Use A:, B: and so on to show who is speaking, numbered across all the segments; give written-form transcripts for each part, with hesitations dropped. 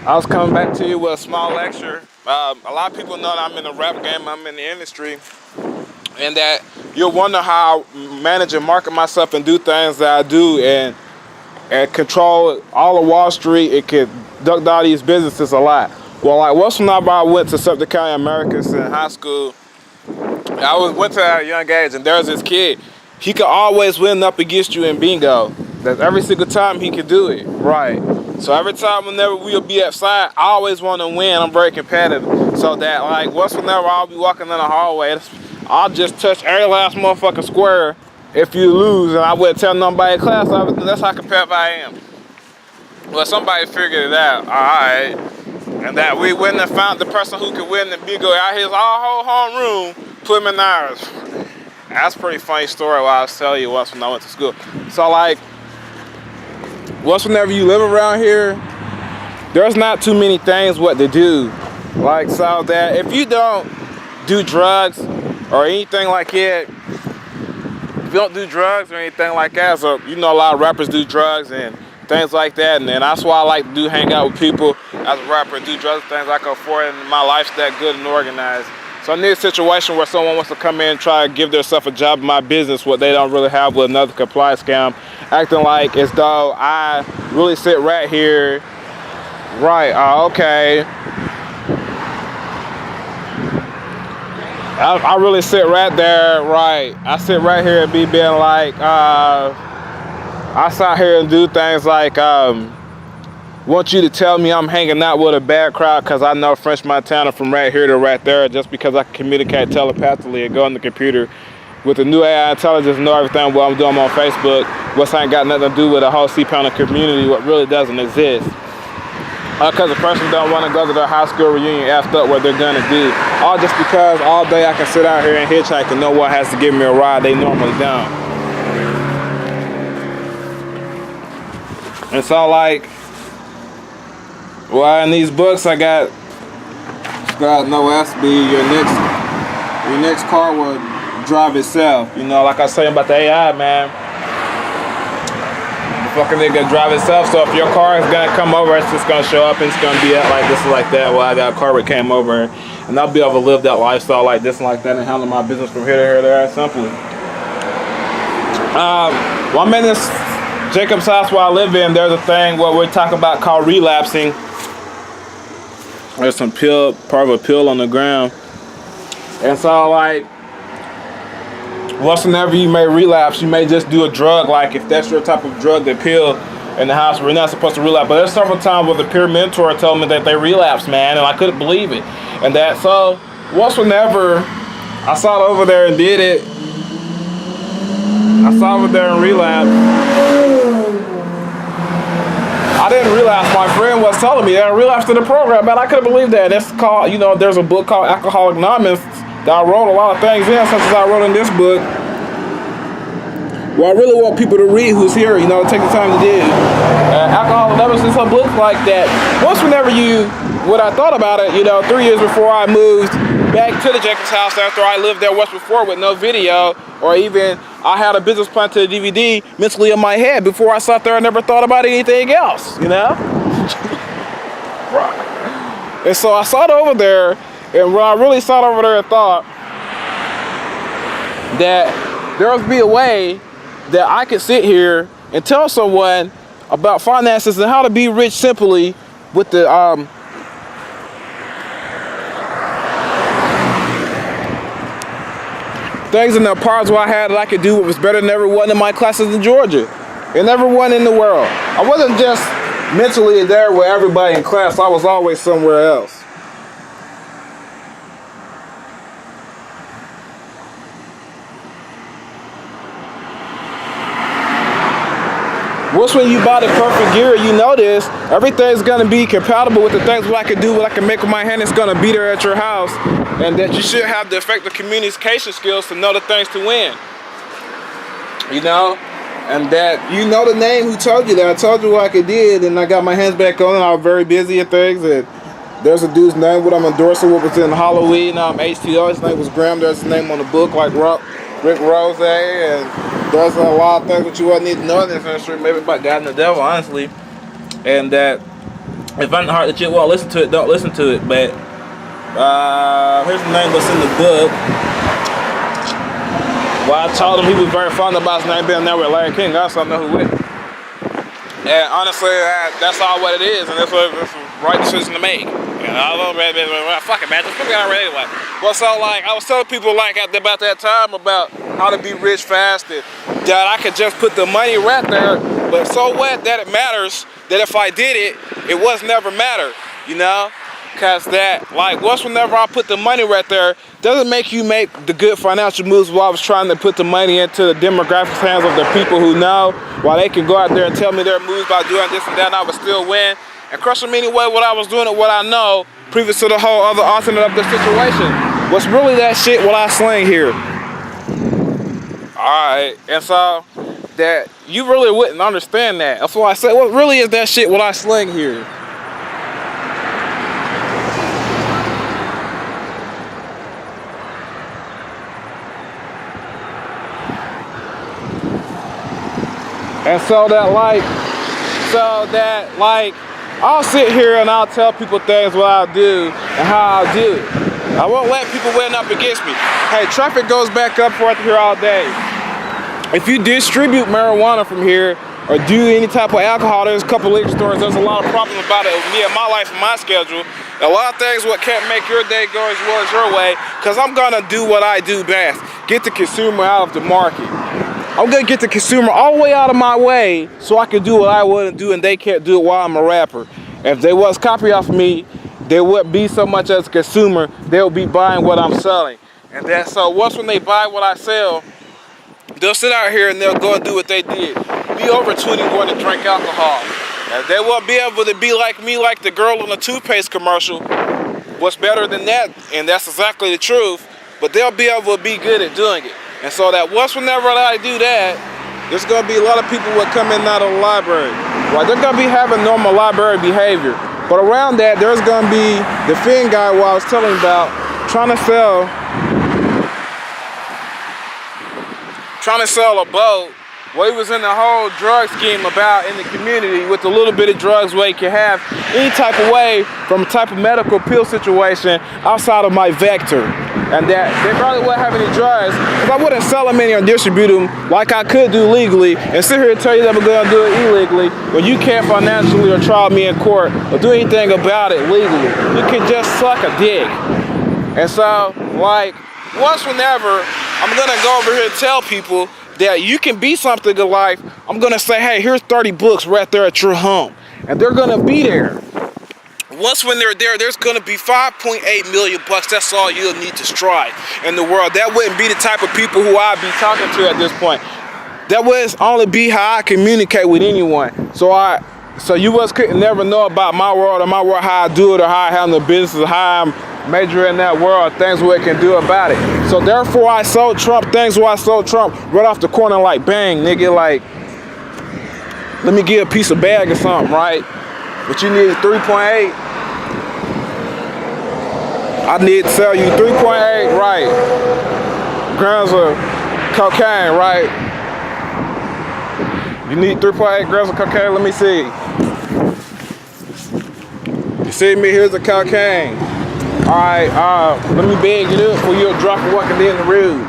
A: I was coming back to you with a small lecture. A lot of people know that I'm in the rap game, I'm in the industry, and that you'll wonder how I manage and market myself and do things that I do and control all of Wall Street. It could duck all these businesses a lot. Well, like once when I went to Sumter County Americans in high school, went to a young age, and there was this kid. He could always win up against you in bingo. That's every single time he could do it. Right. So every time whenever we'll be outside, I always want to win. I'm very competitive. So that like once whenever I'll be walking in the hallway, I'll just touch every last motherfucking square if you lose, and I wouldn't tell nobody in class. That's how competitive I am. Well, somebody figured it out. All right. And that we went and found the person who could win the bingo out his whole homeroom, put him in ours. That's a pretty funny story what I was telling you once when I went to school. So like, once whenever you live around here, there's not too many things what to do. Like, so that if you don't do drugs or anything like that, if you don't do drugs or anything like that, so you know a lot of rappers do drugs and things like that, and that's why I like to hang out with people as a rapper and do drugs and things I can afford, and my life's that good and organized. So I need a situation where someone wants to come in and try to give themselves a job in my business, what they don't really have with another compliance scam, acting like as though I really sit right here. Right, okay. I really sit right there, right. I sit right here and being like, I sit here and do things like, want you to tell me I'm hanging out with a bad crowd because I know French Montana from right here to right there, just because I can communicate telepathically and go on the computer with the new AI intelligence, know everything what I'm doing on Facebook, what's ain't got nothing to do with the whole C-Pounder community, what really doesn't exist. Because a person don't want to go to their high school reunion after what they're gonna do. All just because all day I can sit out here and hitchhike and no one has to give me a ride, they normally don't. And so like, well, in these books I got no SB, your next car will drive itself. You know, like I was saying about the AI, man. The fucking nigga drive itself, so if your car is gonna come over, it's just gonna show up and it's gonna be like this and like that. Well, I got a car that came over and I'll be able to live that lifestyle like this and like that and handle my business from here to here to there simply. Well, I'm in this Jacob's house where I live in. There's a thing what we're talking about called relapsing. There's some part of a pill on the ground. And so like, once whenever you may relapse, you may just do a drug, like if that's your type of drug, the pill in the house, we're not supposed to relapse. But there's several times where the peer mentor told me that they relapsed, man, and I couldn't believe it. And that, so once whenever I saw it over there and did it, I saw over there and relapsed. I didn't relapse. My friend was telling me that I relapsed in the program, man. I couldn't believe that. That's called, you know, there's a book called Alcoholics Anonymous that I wrote a lot of things in, such as I wrote in this book. Well, I really want people to read who's here, you know, take the time to do. Alcoholics Anonymous is a book like that. Once whenever what I thought about it, you know, 3 years before I moved back to the Jacobs house after I lived there once before with no video, or even I had a business plan to the DVD mentally in my head before I sat there and never thought about anything else, you know? And so I sat over there, and when I really sat over there and thought that there must be a way that I could sit here and tell someone about finances and how to be rich simply with the things in the parts where I had that I could do what was better than everyone in my classes in Georgia and everyone in the world. I wasn't just mentally there with everybody in class, I was always somewhere else. Once when you buy the perfect gear, you notice everything's gonna be compatible with the things what I can do, what I can make with my hand. It's gonna be there at your house, and that you should have the effective communication skills to know the things to win. You know, and that you know the name who told you that. I told you what I did, and I got my hands back on, and I was very busy at things. And there's a dude's name what I'm endorsing, what was in Halloween. HTO. His name was Graham. There's his name on the book, like Rick Rose, and there's a lot of things that you wouldn't need to know in this industry, maybe about God and the devil, honestly. And that If I'm hard that you won't listen to it, don't listen to it. But here's the name that's in the book. Well, I told him he was very fond about his name being there with Larry King. I also know who with. And honestly, that's all what it is, and that's the right decision to make. And I don't know, fuck it, man, just put me on anyway. Well, so like, I was telling people like about that time about how to be rich fast, and that I could just put the money right there. But so what that it matters, that if I did it, it was never matter, you know? Cause that, like, whenever I put the money right there, doesn't make you make the good financial moves while I was trying to put the money into the demographics hands of the people who know, while they can go out there and tell me their moves by doing this and that, and I would still win. And crush them anyway, what I was doing and what I know, previous to the whole other alternate of the situation. What's really that shit what I sling here? Alright, and so, that you really wouldn't understand that. That's why I said, what really is that shit what I sling here? And so that like, I'll sit here and I'll tell people things what I'll do and how I'll do it. I won't let people win up against me. Hey, traffic goes back up forth here all day. If you distribute marijuana from here or do any type of alcohol, there's a couple liquor stores, there's a lot of problems about it with me and my life and my schedule. A lot of things what can't make your day go as well as your way, because I'm gonna do what I do best. Get the consumer out of the market. I'm gonna get the consumer all the way out of my way so I can do what I want to do and they can't do it while I'm a rapper. If they was copy off of me, they wouldn't be so much as a consumer, they'll be buying what I'm selling. And then so once when they buy what I sell, they'll sit out here and they'll go and do what they did. Be over 21 to drink alcohol. And they won't be able to be like me, like the girl in the toothpaste commercial. What's better than that? And that's exactly the truth. But they'll be able to be good at doing it. And so that whenever I do that, there's gonna be a lot of people that come in and out of the library. Right? They're gonna be having normal library behavior. But around that, there's gonna be the Finn guy who I was telling about trying to sell a boat. Well, he was in the whole drug scheme about in the community with a little bit of drugs where he can have any type of way from a type of medical pill situation outside of my vector. And that they probably wouldn't have any drugs because I wouldn't sell them any or distribute them like I could do legally and sit here and tell you that we're going to do it illegally when you can't financially or trial me in court or do anything about it legally. You can just suck a dick. And so, like, whenever I'm going to go over here and tell people that you can be something in life, I'm going to say, hey, here's 30 books right there at your home. And they're going to be there. When they're there, there's going to be 5.8 million bucks. That's all you'll need to strive in the world. That wouldn't be the type of people who I'd be talking to at this point. That would only be how I communicate with anyone. So you couldn't never know about my world or how I do it or how I handle the business or how I'm majoring in that world, things what it can do about it. So therefore I sold Trump things where I sold Trump right off the corner like bang, nigga, like, let me get a piece of bag or something, right? But you need 3.8. I need to sell you 3.8, right, grams of cocaine, right? You need 3.8 grams of cocaine, let me see. You see me, here's the cocaine. All right, let me beg you up for you'll drop and walking in the road.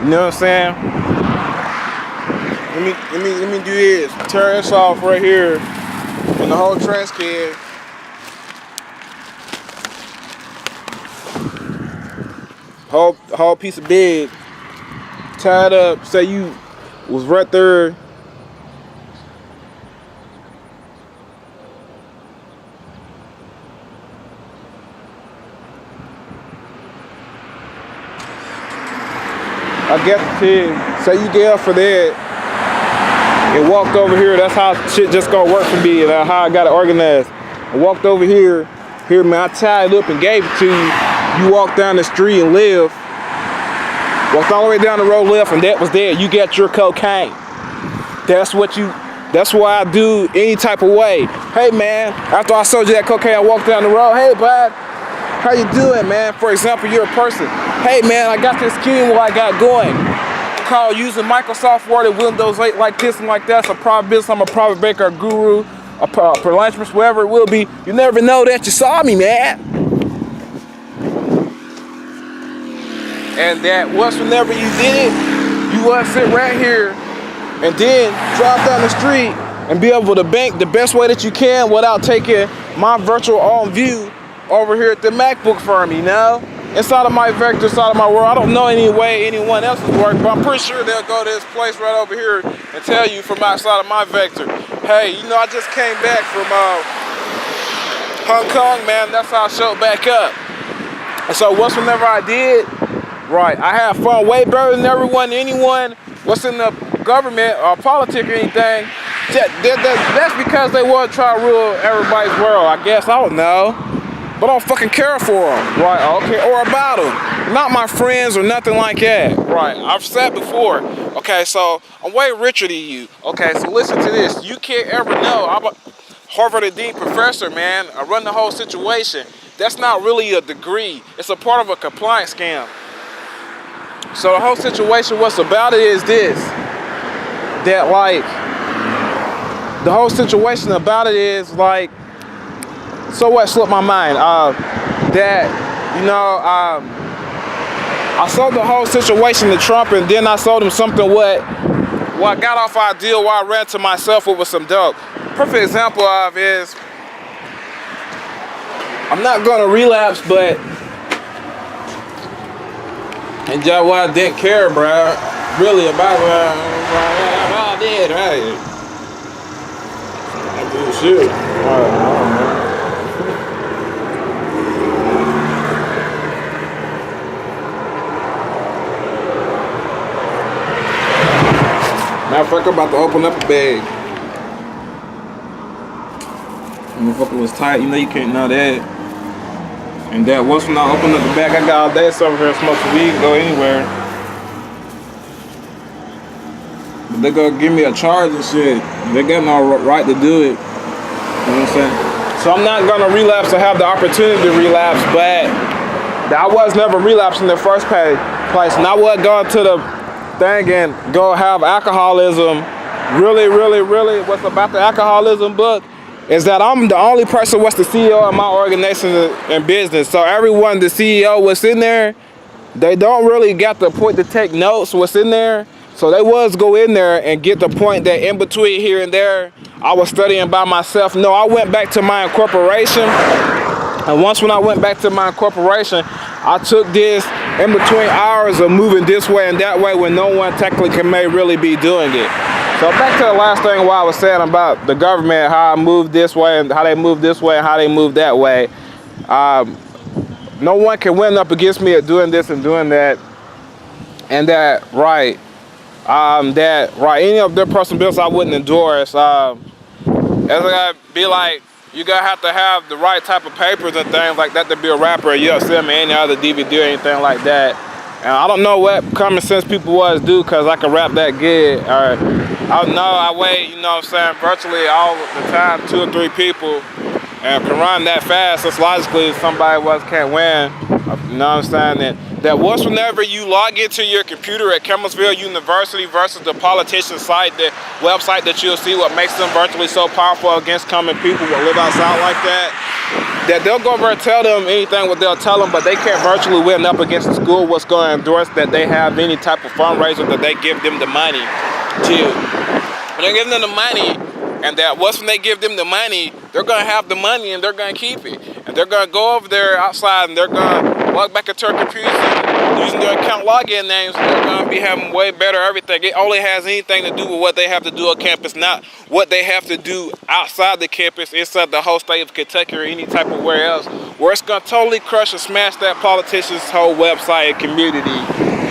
A: You know what I'm saying? Let me do this. Turn this off right here in the whole trash can. Whole piece of bed tied up. Say you was right there. I guess say you get up for that and walked over here. That's how shit just gonna work for me and how I got it organized. I walked over here, man, I tied it up and gave it to you. You walked down the street and left. Walked all the way down the road left and that was there. You got your cocaine. That's why I do any type of way. Hey man, after I sold you that cocaine, I walked down the road. Hey bud, how you doing, man? For example, you're a person. Hey man, I got this scheme what I got going. Called using Microsoft Word and Windows 8 like this and like that. It's a private business. I'm a private banker, a guru, a philanthropist, wherever it will be, you never know that you saw me, man. And that once whenever you did it, you want to sit right here and then drive down the street and be able to bank the best way that you can without taking my virtual own view over here at the MacBook firm, you know? Inside of my vector, inside of my world, I don't know any way anyone else's work, but I'm pretty sure they'll go to this place right over here and tell you from outside of my vector, hey, you know, I just came back from Hong Kong, man, that's how I showed back up. And so once whenever I did, right, I have fun way better than anyone what's in the government or politics or anything. That's because they want to try to rule everybody's world, I guess, I don't know. But I don't fucking care for them, right? Okay, or about them. Not my friends or nothing like that, right? I've said before, okay, so I'm way richer than you. Okay, so listen to this. You can't ever know. I'm a Harvard Dean professor, man. I run the whole situation. That's not really a degree. It's a part of a compliance scam. So the whole situation, what's about it is this. That like, the whole situation about it is like, so what slipped my mind? That, you know, I sold the whole situation to Trump, and then I sold him something what I got off our deal while I ran to myself with some dope. Perfect example of is, I'm not gonna relapse, but and just what I didn't care, bro, really about what I did, right? I did shit. Matter of fact, I'm about to open up a bag. Motherfucker was tight, you know you can't know that. And that once when I open up the bag, I got all day over here smoking weed, go anywhere. But they gonna give me a charge and shit. They got no right to do it. You know what I'm saying? So I'm not gonna relapse or have the opportunity to relapse, but I was never relapsing in the first place. And I was going to the thing and go have alcoholism. Really, what's about the alcoholism book is that I'm the only person what's the CEO of my organization and business. So everyone, the CEO what's in there, they don't really get the point to take notes what's in there. So they was go in there and get the point that in between here and there, I was studying by myself. No, I went back to my incorporation. And once when I went back to my incorporation, I took this in between hours of moving this way and that way when no one technically may really be doing it. So back to the last thing what I was saying about the government, how I moved this way and how they moved this way and how they moved that way. No one can win up against me at doing this and doing that. And that, right, any of their personal bills I wouldn't endorse. It's gotta be like, you gotta have to have the right type of papers and things like that to be a rapper. You don't send me any other DVD or anything like that. And I don't know what common sense people was do because I can rap that good. I don't know, I weigh, you know what I'm saying, virtually all the time, 2 or 3 people, and can run that fast. It's logically somebody can't win. You know what I'm saying? That once whenever you log into your computer at Campbellsville University versus the politician site, the website that you'll see what makes them virtually so powerful against common people who live outside like that they'll go over and tell them anything what they'll tell them, but they can't virtually win up against the school what's going to endorse that they have any type of fundraiser that they give them the money to. When they give them the money, and that once when they give them the money, they're going to have the money and they're going to keep it. And they're going to go over there outside and they're going to log back into their computers using their account login names. They're going to be having way better everything. It only has anything to do with what they have to do on campus, not what they have to do outside the campus, inside the whole state of Kentucky or any type of where else, where it's going to totally crush and smash that politician's whole website and community.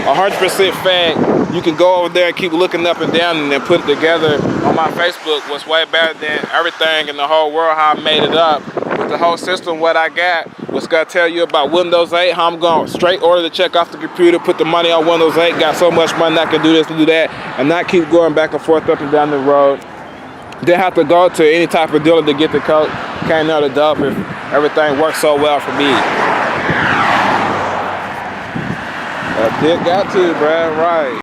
A: 100% fact. You can go over there and keep looking up and down and then put it together on my Facebook. What's way better than everything in the whole world, how I made it up. With the whole system, what I got, what's gonna tell you about Windows 8, how I'm going straight order the check off the computer, put the money on Windows 8, got so much money I can do this and do that, and not keep going back and forth up and down the road. Didn't have to go to any type of dealer to get the coat. Can't know the dope if everything works so well for me. I did got to, bruh, right.